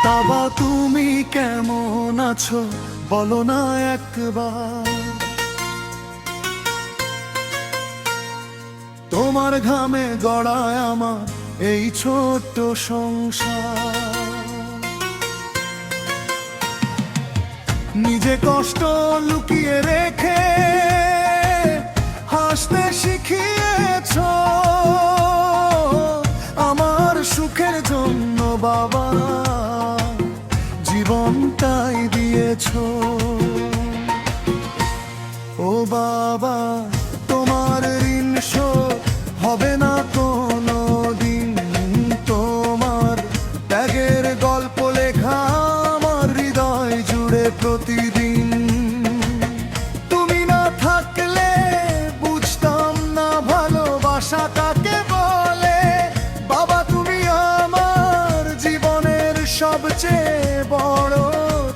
বাবা তুমি কেমন আছো বলো না একবার, তোমার ঘামে গড়ায় আমার এই ছোট্ট সংসার। নিজে কষ্ট লুকিয়ে রেখে হাসতে শিখিয়েছো, আমার সুখের জন্য বাবা জীবনটাই দিয়েছো। ও বাবা তোমার ঋণ শোধ হবে না কোনো দিন, তোমার ত্যাগের গল্প লেখা আমার হৃদয় জুড়ে প্রতিদিন। তুমি না থাকলে বুঝতাম না ভালোবাসা কাকে বলে, বাবা তুমি আমার জীবনের সবচেয়ে বড়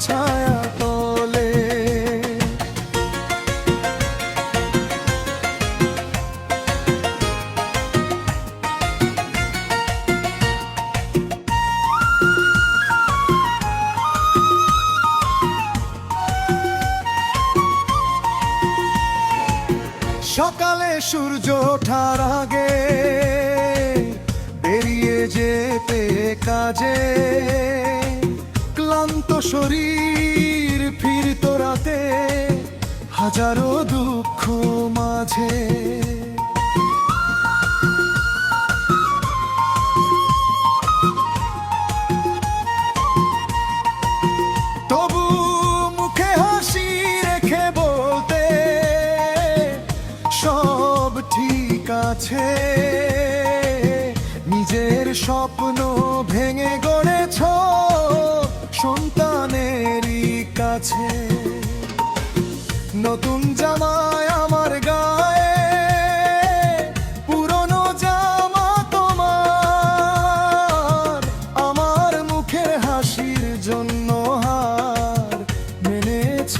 ছায়া তলে। সকালে সূর্য ওঠার আগে বেরিয়ে যেতে কাজে, ক্লান্ত শরীর ফিরত রাতে হাজারো দুঃখ মাঝে। তবু মুখে হাসি রেখে বলতে সব ঠিক আছে। নিজের স্বপ্ন ভেঙে গড়েছ সন্তানেরই কাছে। নতুন জামায় আমার গায়ে পুরনো জামা তোমার, আমার মুখের হাসির জন্য হার মেনেছ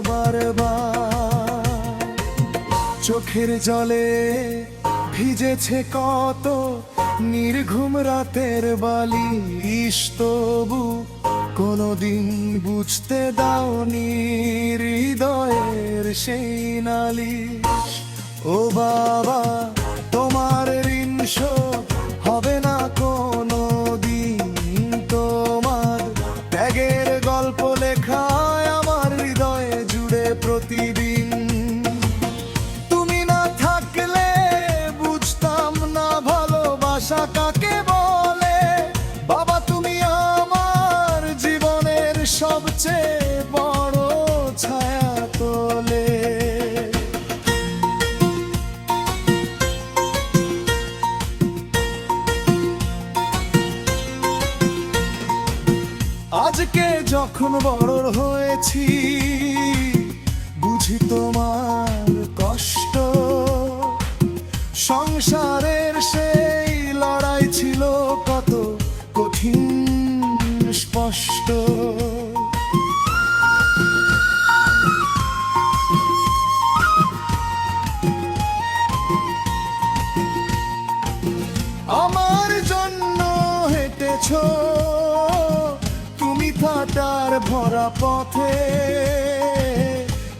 বারবার। চোখের জলে ভিজেছে কত নির্ঘুম রাতের বালিশ, তবু কোনদিন বুঝতে দাওনি হৃদয়ের সেই নালিশ। ও বাবা তোমার ঋণ শোধ হবে না কোনো দিন, তোমার ত্যাগের গল্প লেখায় আমার হৃদয়ে জুড়ে প্রতিদিন। তুমি না থাকলে বুঝতাম না ভালোবাসা কাকে বলে, বাবা তুমি আমার জীবনের সবচেয়ে বড় ছায়া তোলে। আজকে যখন বড় হয়েছি বুঝি তোমার কষ্ট, সংসারের সেই লড়াই ছিল কত কঠিন স্পষ্ট। আমার জন্য হেঁটেছো তুমি কাঁটার ভরা পথে,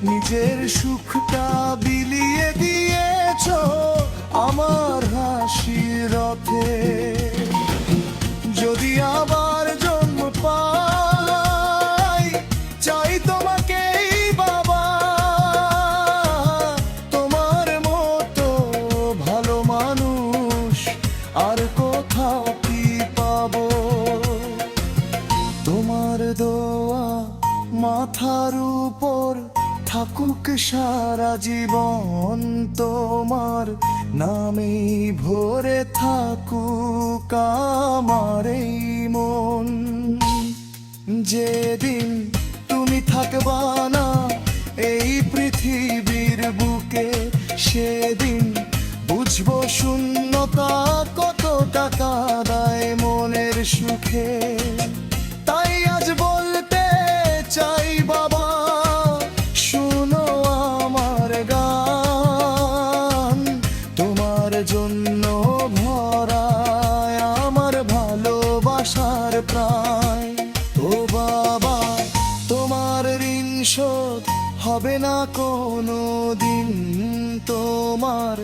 নিজের সুখটা বিলিয়ে দিয়েছো আমার হাসির রথে। যদি আবার জন্ম পাই চাই তোমাকেই বাবা, তোমার মতো ভালো মানুষ আর কোথাও কি পাবো। তোমার দোয়া মাথার উপর থাকুক সারা জীবন, তোমার নামে ভরে থাকুক আমার এই মন। যেদিন তুমি থাকবা না এই পৃথিবীর বুকে, সেদিন বুঝবো শূন্যতা কত টাকা দেয় মনের সুখে। তাই আজ বলতে চাই বাবা শুনো আমার গান, তোমার জন্য ভরা আমার ভালোবাসার প্রাণ। ও হবে না কোনো দিন। তোমার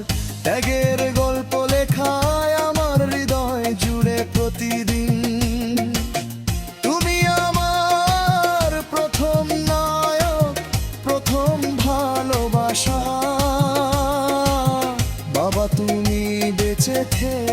ত্যাগের গল্প লেখায় আমার হৃদয় জুড়ে প্রতিদিন। তুমি আমার প্রথম নায়ক, প্রথম ভালোবাসা। বাবা তুমি বেঁচে থেকে